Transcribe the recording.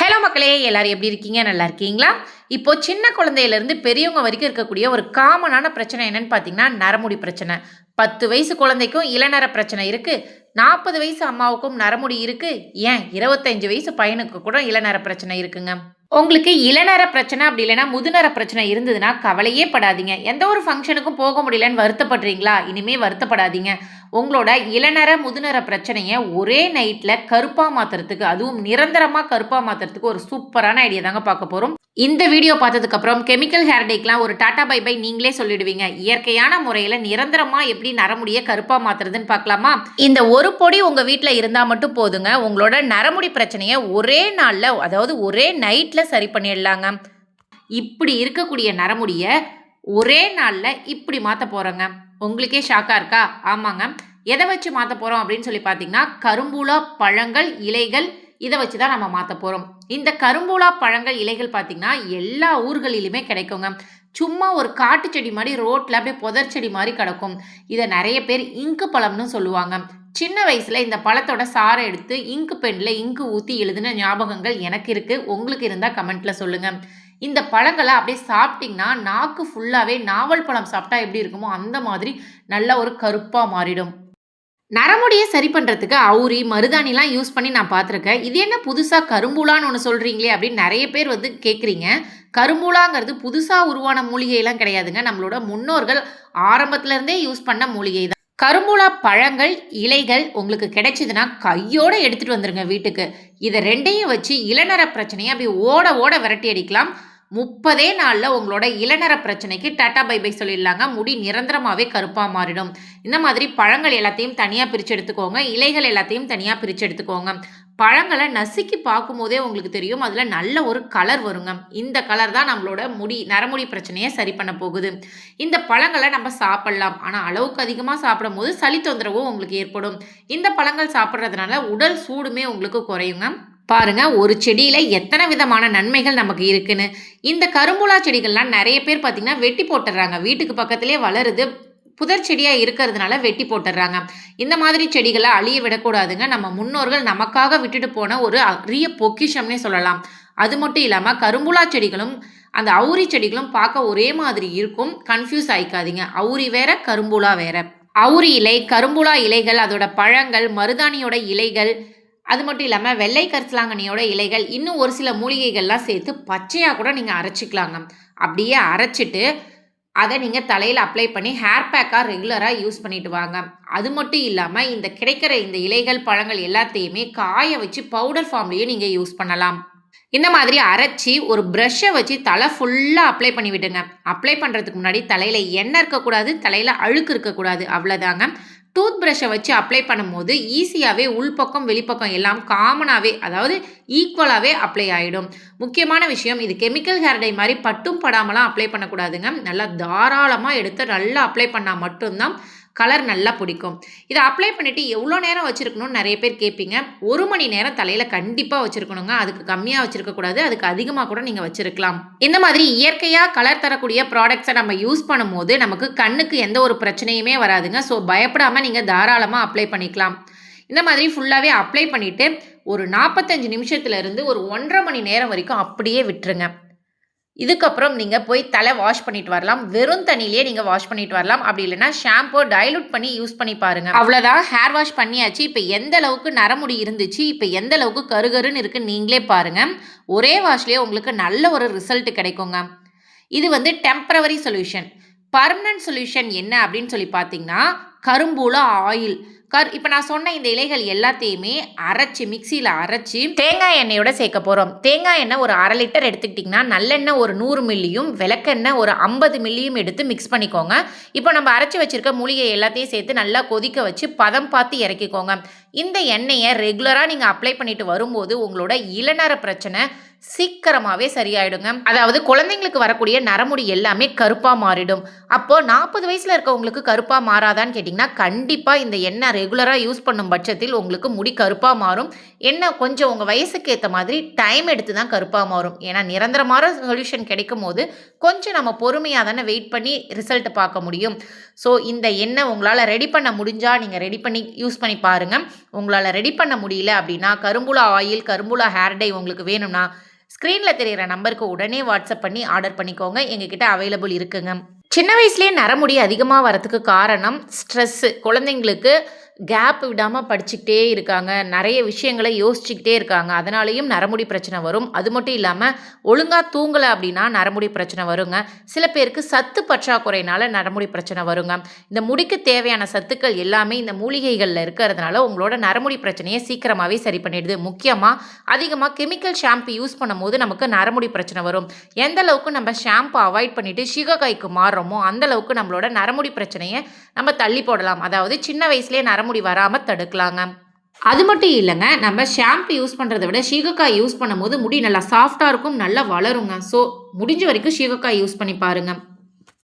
Hello மக்களே, எல்லாரும் எப்படி இருக்கீங்க? நல்லா இருக்கீங்களா? இப்போ சின்ன குழந்தையிலேருந்து பெரியவங்க வரைக்கும் இருக்கக்கூடிய ஒரு காமனான பிரச்சனை என்னன்னு பார்த்தீங்கன்னா, நரமுடி பிரச்சனை. 10 வயசு குழந்தைக்கும் இளநர பிரச்சனை இருக்கு. 40 வயசு அம்மாவுக்கும் நரமுடி இருக்கு. ஏன் 25 வயசு பையனுக்கு கூட இளநர பிரச்சனை இருக்குங்க. உங்களுக்கு இளநர பிரச்சனை அப்படி இல்லைன்னா முதுநர பிரச்சனை இருந்ததுன்னா கவலையே படாதீங்க. எந்த ஒரு ஃபங்ஷனுக்கும் போக முடியலன்னு வருத்தப்படுறீங்களா? இனிமே வருத்தப்படாதீங்க. உங்களோட இளநர முதுநர பிரச்சனையை ஒரே நைட்டில் கருப்பாக மாற்றுறதுக்கு, அதுவும் நிரந்தரமாக கருப்பாக மாற்றுறதுக்கு ஒரு சூப்பரான ஐடியா தாங்க பார்க்க போகிறோம். இந்த வீடியோ பார்த்ததுக்கப்புறம் கெமிக்கல் ஹேர் டேக்கெலாம் ஒரு டாட்டா பை பை நீங்களே சொல்லிடுவீங்க. இயற்கையான முறையில் நிரந்தரமாக எப்படி நரமுடியை கருப்பாக மாற்றுறதுன்னு பார்க்கலாமா? இந்த ஒரு பொடி உங்கள் வீட்டில் இருந்தால் மட்டும் போதுங்க. உங்களோட நரமுடி பிரச்சனையை ஒரே நாளில், அதாவது ஒரே நைட்டில் சரி பண்ணிடலாங்க. இப்படி இருக்கக்கூடிய நரமுடியை ஒரே நாளில் இப்படி மாற்ற போகிறோங்க. உங்களுக்கே ஷாக்காக இருக்கா? ஆமாங்க. எதை வச்சு மாற்ற போகிறோம் அப்படின்னு சொல்லி பார்த்தீங்கன்னா, கரும்பூலா பழங்கள், இலைகள், இதை வச்சு தான் நம்ம மாற்ற போகிறோம். இந்த கரும்பூலா பழங்கள், இலைகள் பார்த்திங்கன்னா எல்லா ஊர்களிலுமே கிடைக்குங்க. சும்மா ஒரு காட்டு செடி மாதிரி ரோட்டில் அப்படியே புதர் செடி மாதிரி கிடக்கும். இதை நிறைய பேர் இங்கு பழம்னு சொல்லுவாங்க. சின்ன வயசில் இந்த பழத்தோட சாறை எடுத்து இங்கு பெனில் இங்கு ஊற்றி எழுதின ஞாபகங்கள் எனக்கு இருக்குது. உங்களுக்கு இருந்தால் கமெண்ட்டில் சொல்லுங்கள். இந்த பழங்களை அப்படியே சாப்பிட்டிங்கன்னா நாக்கு ஃபுல்லாகவே நாவல் பழம் சாப்பிட்டா எப்படி இருக்குமோ அந்த மாதிரி நல்ல ஒரு கருப்பாக மாறிடும். நரமுடியை சரி பண்ணுறதுக்கு அவுரி, மருதாணிலாம் யூஸ் பண்ணி நான் பார்த்துருக்கேன். இது என்ன புதுசாக கரும்பூலான்னு ஒன்று சொல்கிறீங்களே அப்படின்னு நிறைய பேர் கேட்குறீங்க. கரும்பூலாங்கிறது புதுசாக உருவான மூலிகையெல்லாம் கிடையாதுங்க. நம்மளோட முன்னோர்கள் ஆரம்பத்துலேருந்தே யூஸ் பண்ண மூலிகை தான். கரும்பூலா பழங்கள், இலைகள் உங்களுக்கு கிடைச்சிதுன்னா கையோடு எடுத்துகிட்டு வந்துடுங்க வீட்டுக்கு. இதை ரெண்டையும் வச்சு இளநர பிரச்சனையை அப்படி ஓட ஓட விரட்டி அடிக்கலாம். 30 நாளில் உங்களோட இளநர பிரச்சனைக்கு டாட்டா பை பை சொல்லிடலாங்க. முடி நிரந்தரமாகவே கருப்பாக மாறிடும். இந்த மாதிரி பழங்கள் எல்லாத்தையும் தனியாக பிரித்து எடுத்துக்கோங்க. இலைகள் எல்லாத்தையும் தனியாக பிரித்து எடுத்துக்கோங்க. பழங்களை நசுக்கி பார்க்கும்போதே உங்களுக்கு தெரியும், அதில் நல்ல ஒரு கலர் வருங்க. இந்த கலர் தான் நம்மளோட நரமுடி பிரச்சனையை சரி பண்ண போகுது. இந்த பழங்களை நம்ம சாப்பிடலாம். ஆனால் அளவுக்கு அதிகமாக சாப்பிடும் போது சளி தொந்தரவும் உங்களுக்கு ஏற்படும். இந்த பழங்கள் சாப்பிட்றதுனால உடல் சூடுமே உங்களுக்கு குறையுங்க. பாருங்க, ஒரு செடியில் எத்தனை விதமான நன்மைகள் நமக்கு இருக்குன்னு. இந்த கரும்புலா செடிகள்லாம் நிறைய பேர் பார்த்தீங்கன்னா வெட்டி போட்டுடுறாங்க. வீட்டுக்கு பக்கத்துலேயே வளருது, புதர் செடியாக இருக்கிறதுனால வெட்டி போட்டுடுறாங்க. இந்த மாதிரி செடிகளை அழிய விடக்கூடாதுங்க. நம்ம முன்னோர்கள் நமக்காக விட்டுட்டு போன ஒரு அரிய பொக்கிஷம்னே சொல்லலாம். அது மட்டும் இல்லாமல் கரும்புலா செடிகளும் அந்த அவுரி செடிகளும் பார்க்க ஒரே மாதிரி இருக்கும். கன்ஃபியூஸ் ஆகிக்காதீங்க. அவுரி வேற, கரும்புலா வேற. அவுரி இலை, கரும்புலா இலைகள், அதோட பழங்கள், மருதாணியோட இலைகள், அது மட்டும் இல்லாமல் வெள்ளை கரிசலாங்கண்ணியோட இலைகள், இன்னும் ஒரு சில மூலிகைகள்லாம் சேர்த்து பச்சையாக கூட நீங்கள் அரைச்சிக்கலாங்க. அப்படியே அரைச்சிட்டு அதை நீங்கள் தலையில் அப்ளை பண்ணி ஹேர் பேக்காக ரெகுலராக யூஸ் பண்ணிட்டு வாங்க. அது மட்டும் இல்லாமல் இந்த கிடைக்கிற இந்த இலைகள், பழங்கள் எல்லாத்தையுமே காய வச்சு பவுடர் ஃபார்ம்லேயும் நீங்கள் யூஸ் பண்ணலாம். இந்த மாதிரி அரைச்சி ஒரு ப்ரஷ்ஷை வச்சு தலை ஃபுல்லாக அப்ளை பண்ணி விடுங்க. அப்ளை பண்ணுறதுக்கு முன்னாடி தலையில் எண்ணெய் இருக்கக்கூடாது, தலையில் அழுக்கு இருக்கக்கூடாது, அவ்வளோதாங்க. டூத் ப்ரஷ்ஷை வச்சு அப்ளை பண்ணும்போது ஈஸியாகவே உள்பக்கம் வெளிப்பக்கம் எல்லாம் காமனாகவே, அதாவது ஈக்குவலாகவே அப்ளை ஆகிடும். முக்கியமான விஷயம், இது கெமிக்கல் ஹேர் டை மாதிரி பட்டும் படாமலாம் அப்ளை பண்ணக்கூடாதுங்க. நல்லா தாராளமாக எடுத்து நல்லா அப்ளை பண்ணால் மட்டும்தான் கலர் நல்லா பிடிக்கும். இதை அப்ளை பண்ணிவிட்டு எவ்வளோ நேரம் வச்சுருக்கணும்னு நிறைய பேர் கேட்பீங்க. 1 மணி நேரம் தலையில் கண்டிப்பாக வச்சுருக்கணுங்க. அதுக்கு கம்மியாக வச்சுருக்கக்கூடாது, அதுக்கு அதிகமாக கூட நீங்கள் வச்சுருக்கலாம். இந்த மாதிரி இயற்கையாக கலர் தரக்கூடிய ப்ராடக்ட்ஸை நம்ம யூஸ் பண்ணும்போது நமக்கு கண்ணுக்கு எந்த ஒரு பிரச்சனையுமே வராதுங்க. ஸோ பயப்படாமல் நீங்கள் தாராளமாக அப்ளை பண்ணிக்கலாம். இந்த மாதிரி ஃபுல்லாகவே அப்ளை பண்ணிவிட்டு ஒரு 45 நிமிஷத்துலேருந்து ஒரு 1.5 மணி நேரம் வரைக்கும் அப்படியே விட்டுருங்க. இதுக்கப்புறம் நீங்கள் போய் தலை வாஷ் பண்ணிட்டு வரலாம். வெறும் தண்ணியிலே நீங்கள் வாஷ் பண்ணிட்டு வரலாம். அப்படி இல்லைன்னா ஷாம்போ டைலூட் பண்ணி யூஸ் பண்ணி பாருங்கள். அவ்வளோதான், ஹேர் வாஷ் பண்ணியாச்சு. இப்போ எந்த அளவுக்கு நரமுடி இருந்துச்சு, இப்போ எந்த அளவுக்கு கருகருன்னு இருக்குன்னு நீங்களே பாருங்கள். ஒரே வாஷ்லேயே உங்களுக்கு நல்ல ஒரு ரிசல்ட் கிடைக்குங்க. இது டெம்பரவரி சொல்யூஷன். பர்மனன்ட் சொல்யூஷன் என்ன அப்படின்னு சொல்லி பார்த்தீங்கன்னா, கரும்பூலா ஆயில். இப்போ நான் சொன்ன இந்த இலைகள் எல்லாத்தையுமே அரைச்சி, மிக்சியில் அரைச்சி தேங்காய் எண்ணெயோட சேர்க்க போகிறோம். தேங்காய் எண்ணெய் ஒரு 1/2 லிட்டர் எடுத்துக்கிட்டிங்கன்னா நல்லெண்ணெய் ஒரு 100 மில்லியும் விளக்கெண்ணெய் ஒரு 50 மில்லியும் எடுத்து மிக்ஸ் பண்ணிக்கோங்க. இப்போ நம்ம அரைச்சி வச்சுருக்க மூலிகை எல்லாத்தையும் சேர்த்து நல்லா கொதிக்க வச்சு பதம் பார்த்து இறக்கிக்கோங்க. இந்த எண்ணெயை ரெகுலராக நீங்கள் அப்ளை பண்ணிட்டு வரும்போது உங்களோட இளநர பிரச்சனை சீக்கிரமாகவே சரியாயிடுங்க. அதாவது குழந்தைங்களுக்கு வரக்கூடிய நரமுடி எல்லாமே கருப்பாக மாறிடும். அப்போது 40 வயசில் இருக்கவங்களுக்கு கருப்பாக மாறாதான்னு கேட்டிங்கன்னா கண்டிப்பாக இந்த எண்ணெய் ரெகுலராக யூஸ் பண்ணும் பட்சத்தில் உங்களுக்கு முடி கருப்பாக மாறும். எண்ணெய் கொஞ்சம் உங்கள் வயசுக்கு ஏற்ற மாதிரி டைம் எடுத்து தான் கருப்பாக மாறும். ஏன்னா நிரந்தரமான சொல்யூஷன் கிடைக்கும் போது கொஞ்சம் நம்ம பொறுமையாக தானே வெயிட் பண்ணி ரிசல்ட் பார்க்க முடியும். ஸோ இந்த எண்ணெய் உங்களால் ரெடி பண்ண முடிஞ்சால் நீங்கள் ரெடி பண்ணி யூஸ் பண்ணி பாருங்கள். உங்களால் ரெடி பண்ண முடியல அப்படின்னா கரும்புலா ஆயில், கரும்புலா ஹேர் டை உங்களுக்கு வேணும்னா ஸ்க்ரீனில் தெரிகிற நம்பருக்கு உடனே வாட்ஸ்அப் பண்ணி ஆர்டர் பண்ணிக்கோங்க. எங்ககிட்ட அவைலபிள் இருக்குங்க. சின்ன வயசுலேயே நரமுடி அதிகமாக வரத்துக்கு காரணம் ஸ்ட்ரெஸ்ஸு. குழந்தைங்களுக்கு கேப் விடாமல் படிச்சுக்கிட்டே இருக்காங்க, நிறைய விஷயங்களை யோசிச்சுக்கிட்டே இருக்காங்க, அதனாலேயும் நரமுடி பிரச்சனை வரும். அது மட்டும் இல்லாமல் ஒழுங்காக தூங்கலை அப்படின்னா நரமுடி பிரச்சனை வருங்க. சில பேருக்கு சத்து பற்றாக்குறையினால நரமுடி பிரச்சனை வருங்க. இந்த முடிக்கு தேவையான சத்துக்கள் எல்லாமே இந்த மூலிகைகளில் இருக்கிறதுனால உங்களோட நரமுடி பிரச்சனையை சீக்கிரமாகவே சரி பண்ணிடுது. முக்கியமாக அதிகமாக கெமிக்கல் ஷாம்பு யூஸ் பண்ணும்போது நமக்கு நரமுடி பிரச்சனை வரும். எந்த அளவுக்கு நம்ம ஷாம்பு அவாய்ட் பண்ணிவிட்டு ஷிககாய்க்கு மாறுறோமோ அந்த அளவுக்கு நம்மளோட நரமுடி பிரச்சனையை நம்ம தள்ளி போடலாம். அதாவது சின்ன வயசுலேயே நரமுடி வராமல் தடுக்கலாங்க. அது மட்டும் இல்லைங்க, நம்ம ஷாம்பு யூஸ் பண்ணுறதை விட சீகக்காய் யூஸ் பண்ணும்போது முடி நல்லா சாஃப்டாக இருக்கும், நல்லா வளருங்க. ஸோ முடிஞ்ச வரைக்கும் சீகக்காய் யூஸ் பண்ணி பாருங்கள்.